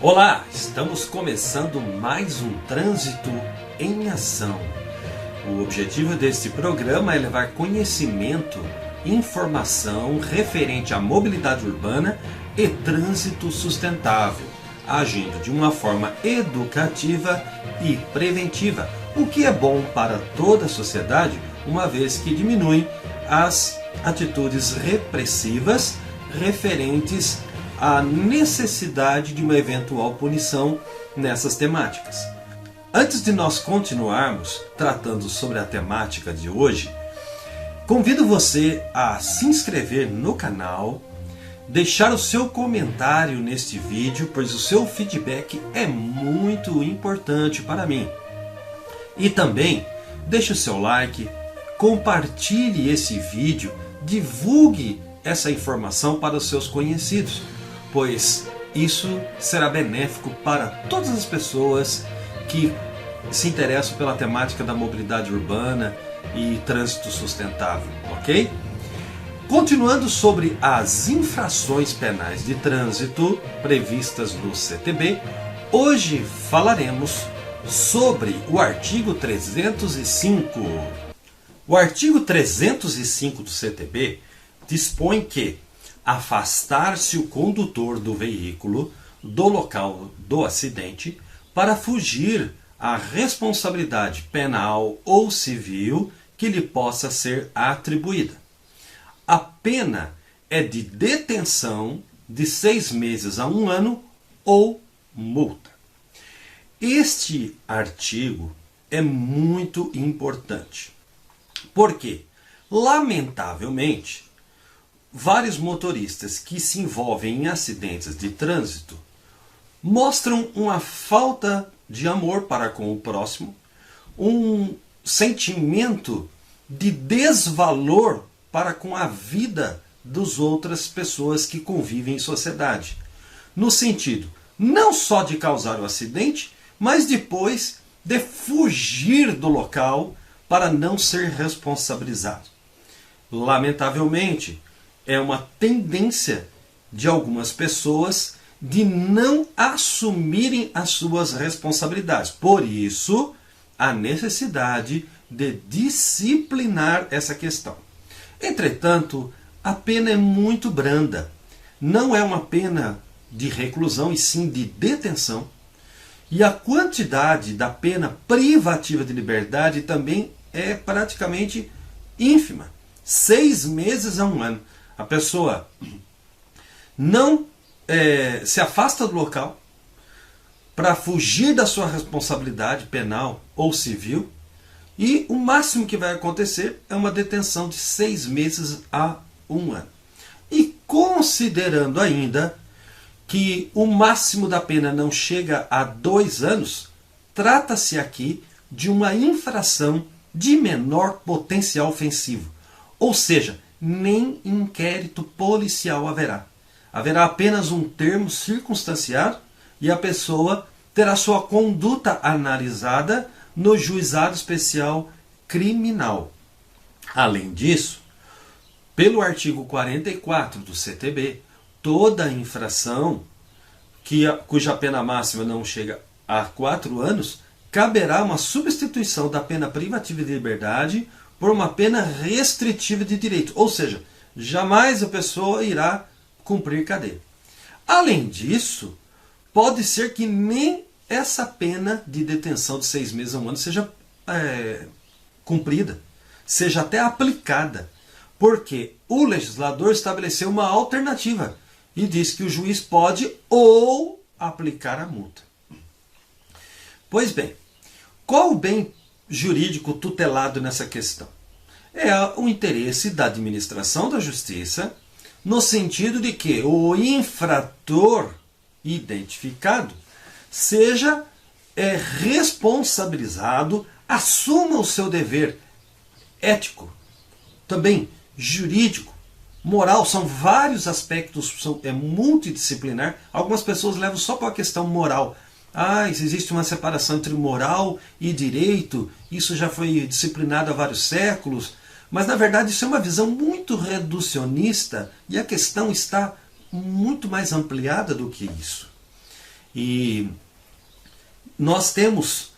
Olá, estamos começando mais um Trânsito em Ação. O objetivo deste programa é levar conhecimento, informação referente à mobilidade urbana e trânsito sustentável, agindo de uma forma educativa e preventiva, o que é bom para toda a sociedade, uma vez que diminui as atitudes repressivas referentes à necessidade de uma eventual punição nessas temáticas. Antes de nós continuarmos tratando sobre a temática de hoje, convido você a se inscrever no canal, deixar o seu comentário neste vídeo, pois o seu feedback é muito importante para mim. E também deixe o seu like, compartilhe esse vídeo, divulgue essa informação para os seus conhecidos, pois isso será benéfico para todas as pessoas que se interessam pela temática da mobilidade urbana e trânsito sustentável, ok? Continuando sobre as infrações penais de trânsito previstas no CTB, hoje falaremos sobre o artigo 305. O artigo 305 do CTB dispõe que afastar-se o condutor do veículo do local do acidente para fugir à responsabilidade penal ou civil que lhe possa ser atribuída. A pena é de detenção de 6 meses a 1 ano ou multa. Este artigo é muito importante, porque, lamentavelmente, vários motoristas que se envolvem em acidentes de trânsito mostram uma falta de amor para com o próximo, um sentimento de desvalor para com a vida das outras pessoas que convivem em sociedade. No sentido não só de causar o acidente, mas depois de fugir do local para não ser responsabilizado. Lamentavelmente, é uma tendência de algumas pessoas de não assumirem as suas responsabilidades. Por isso, a necessidade de disciplinar essa questão. Entretanto, a pena é muito branda. Não é uma pena de reclusão, e sim de detenção. E a quantidade da pena privativa de liberdade também é praticamente ínfima. 6 meses a 1 ano. A pessoa não se afasta do local para fugir da sua responsabilidade penal ou civil, e o máximo que vai acontecer é uma detenção de 6 meses a 1 ano. E considerando ainda que o máximo da pena não chega a 2 anos, trata-se aqui de uma infração de menor potencial ofensivo. Ou seja, nem inquérito policial haverá. Haverá apenas um termo circunstanciado e a pessoa terá sua conduta analisada no Juizado Especial Criminal. Além disso, pelo artigo 44 do CTB, toda infração cuja pena máxima não chega a 4 anos, caberá uma substituição da pena privativa de liberdade por uma pena restritiva de direito. Ou seja, jamais a pessoa irá cumprir cadeia. Além disso, pode ser que nem essa pena de detenção de 6 meses a 1 ano seja cumprida, seja até aplicada, porque o legislador estabeleceu uma alternativa e diz que o juiz pode ou aplicar a multa. Pois bem, qual o bem jurídico tutelado nessa questão? É o interesse da administração da justiça, no sentido de que o infrator identificado seja responsabilizado, assuma o seu dever ético, também jurídico, moral. São vários aspectos, é multidisciplinar. Algumas pessoas levam só para a questão moral. Existe uma separação entre moral e direito, isso já foi disciplinado há vários séculos, mas na verdade isso é uma visão muito reducionista e a questão está muito mais ampliada do que isso. E nós temos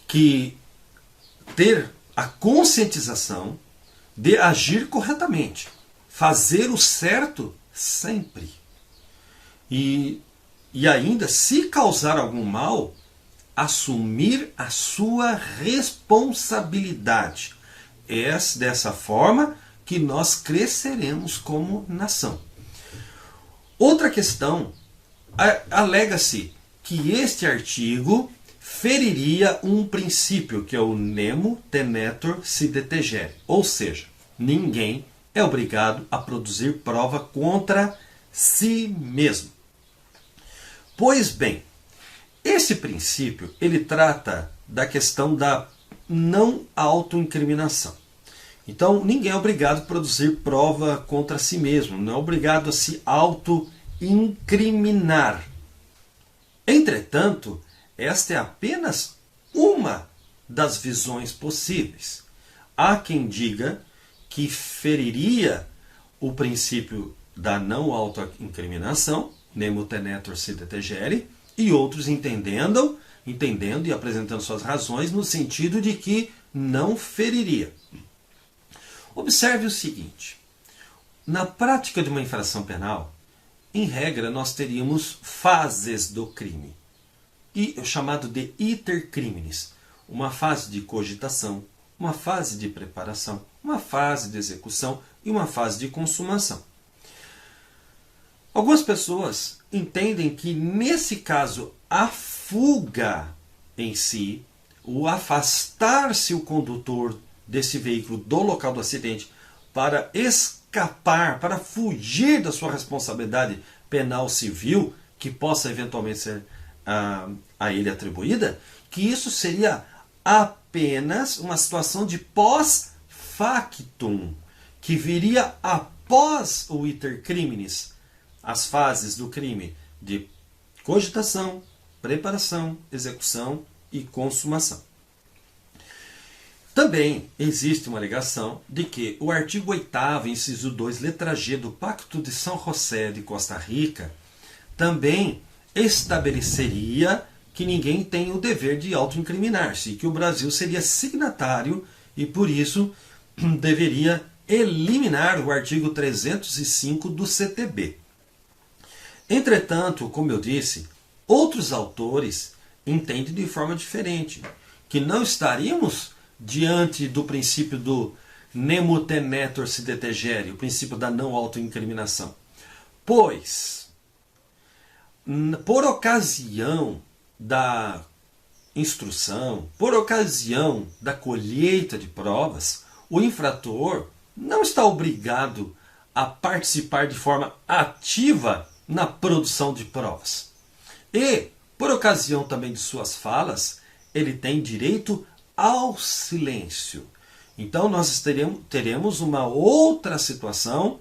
que ter a conscientização de agir corretamente, fazer o certo sempre. E ainda, se causar algum mal, assumir a sua responsabilidade. É dessa forma que nós cresceremos como nação. Outra questão, alega-se que este artigo feriria um princípio, que é o nemo tenetur si detegere. Ou seja, ninguém é obrigado a produzir prova contra si mesmo. Pois bem, esse princípio ele trata da questão da não autoincriminação. Então, ninguém é obrigado a produzir prova contra si mesmo, não é obrigado a se autoincriminar. Entretanto, esta é apenas uma das visões possíveis. Há quem diga que feriria o princípio da não autoincriminação, nemo tenetur si detegere, e outros entendendo e apresentando suas razões no sentido de que não feriria. Observe o seguinte: na prática de uma infração penal, em regra, nós teríamos fases do crime, e o chamado de iter criminis, uma fase de cogitação, uma fase de preparação, uma fase de execução e uma fase de consumação. Algumas pessoas entendem que, nesse caso, a fuga em si, o afastar-se o condutor desse veículo do local do acidente para escapar, para fugir da sua responsabilidade penal civil, que possa eventualmente ser a ele atribuída, que isso seria apenas uma situação de pós-factum, que viria após o iter criminis, as fases do crime de cogitação, preparação, execução e consumação. Também existe uma alegação de que o artigo 8º, inciso 2, letra G do Pacto de São José de Costa Rica também estabeleceria que ninguém tem o dever de autoincriminar-se, e que o Brasil seria signatário e, por isso, deveria eliminar o artigo 305 do CTB. Entretanto, como eu disse, outros autores entendem de forma diferente, que não estaríamos diante do princípio do nemo tenetur si detegere, o princípio da não autoincriminação. Pois, por ocasião da instrução, por ocasião da colheita de provas, o infrator não está obrigado a participar de forma ativa na produção de provas. E, por ocasião também de suas falas, ele tem direito ao silêncio. Então nós teremos uma outra situação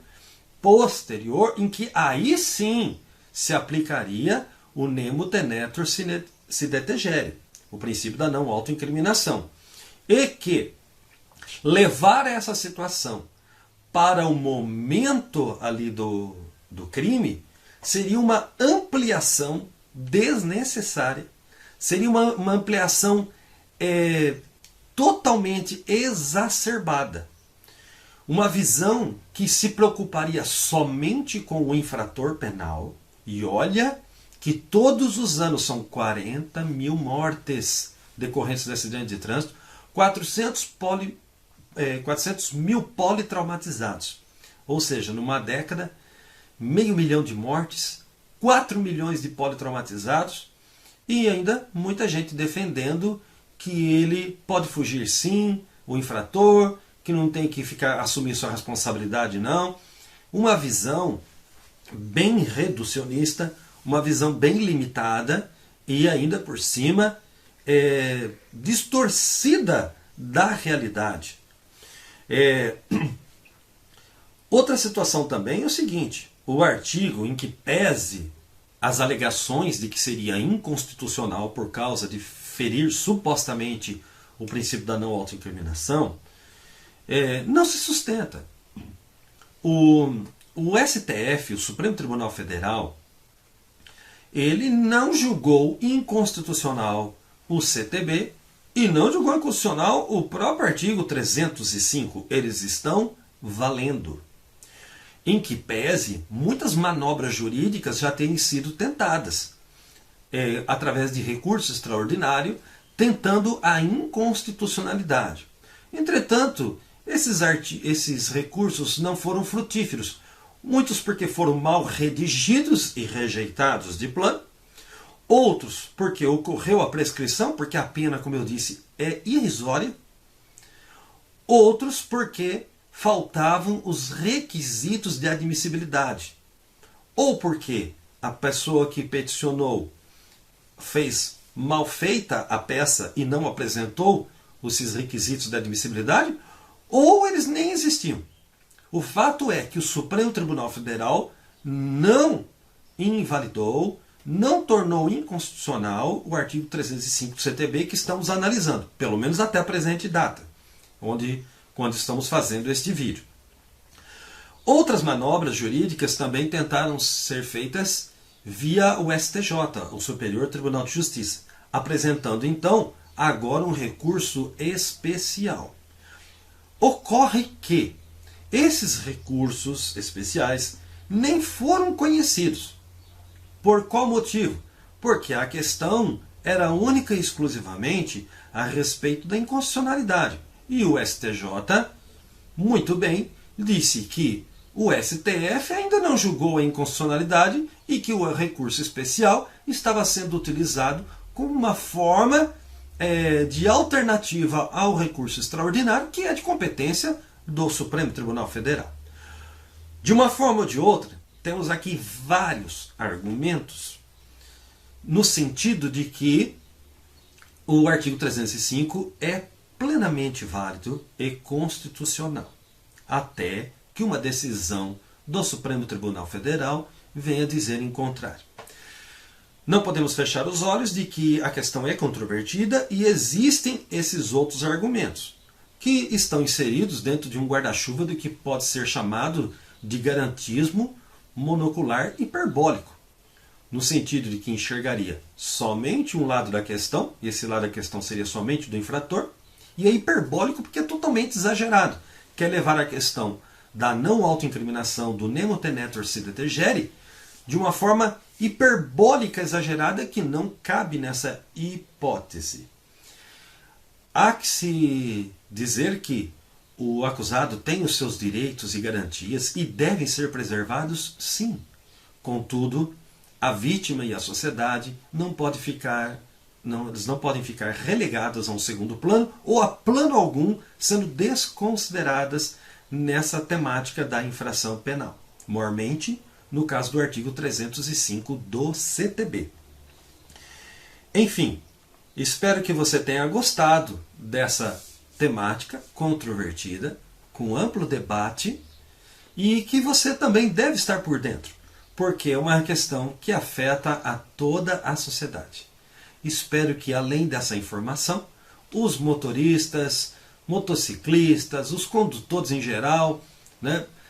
posterior em que aí sim se aplicaria o nemo tenetur si detegere, o princípio da não autoincriminação. E que levar essa situação para o momento ali do crime seria uma ampliação desnecessária, seria uma ampliação totalmente exacerbada. Uma visão que se preocuparia somente com o infrator penal, e olha que todos os anos são 40 mil mortes decorrentes de acidente de trânsito, 400 mil politraumatizados. Ou seja, numa década, 500 mil de mortes, 4 milhões de politraumatizados e ainda muita gente defendendo que ele pode fugir sim, o infrator, que não tem que assumir sua responsabilidade não. Uma visão bem reducionista, uma visão bem limitada e ainda por cima distorcida da realidade. Outra situação também é o seguinte: o artigo em que pese as alegações de que seria inconstitucional por causa de ferir supostamente o princípio da não autoincriminação, não se sustenta. O STF, o Supremo Tribunal Federal, ele não julgou inconstitucional o CTB e não julgou inconstitucional o próprio artigo 305. Eles estão valendo. Em que pese, muitas manobras jurídicas já têm sido tentadas, através de recurso extraordinário, tentando a inconstitucionalidade. Entretanto, esses recursos não foram frutíferos, muitos porque foram mal redigidos e rejeitados de plano, outros porque ocorreu a prescrição, porque a pena, como eu disse, é irrisória, outros porque faltavam os requisitos de admissibilidade, ou porque a pessoa que peticionou fez mal feita a peça e não apresentou esses requisitos de admissibilidade, ou eles nem existiam. O fato é que o Supremo Tribunal Federal não invalidou, não tornou inconstitucional o artigo 305 do CTB que estamos analisando, pelo menos até a presente data, quando estamos fazendo este vídeo. Outras manobras jurídicas também tentaram ser feitas via o STJ, o Superior Tribunal de Justiça, apresentando então agora um recurso especial. Ocorre que esses recursos especiais nem foram conhecidos. Por qual motivo? Porque a questão era única e exclusivamente a respeito da inconstitucionalidade. E o STJ, muito bem, disse que o STF ainda não julgou a inconstitucionalidade e que o recurso especial estava sendo utilizado como uma forma de alternativa ao recurso extraordinário, que é de competência do Supremo Tribunal Federal. De uma forma ou de outra, temos aqui vários argumentos no sentido de que o artigo 305 é plenamente válido e constitucional, até que uma decisão do Supremo Tribunal Federal venha dizer em contrário. Não podemos fechar os olhos de que a questão é controvertida e existem esses outros argumentos, que estão inseridos dentro de um guarda-chuva do que pode ser chamado de garantismo monocular hiperbólico, no sentido de que enxergaria somente um lado da questão, e esse lado da questão seria somente do infrator, e é hiperbólico porque é totalmente exagerado, quer levar a questão da não autoincriminação do nemo tenetur sine tegere de uma forma hiperbólica exagerada que não cabe nessa hipótese. Há que se dizer que o acusado tem os seus direitos e garantias e devem ser preservados, sim. Contudo, a vítima e a sociedade eles não podem ficar relegadas a um segundo plano ou a plano algum sendo desconsideradas nessa temática da infração penal. Mormente, no caso do artigo 305 do CTB. Enfim, espero que você tenha gostado dessa temática controvertida, com amplo debate, e que você também deve estar por dentro, porque é uma questão que afeta a toda a sociedade. Espero que, além dessa informação, os motoristas, motociclistas, os condutores em geral,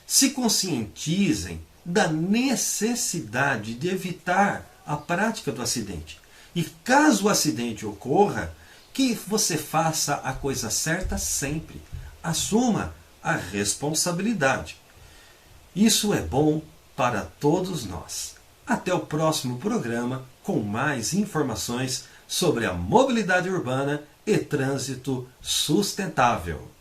se conscientizem da necessidade de evitar a prática do acidente. E caso o acidente ocorra, que você faça a coisa certa sempre. Assuma a responsabilidade. Isso é bom para todos nós. Até o próximo programa com mais informações sobre a mobilidade urbana e trânsito sustentável.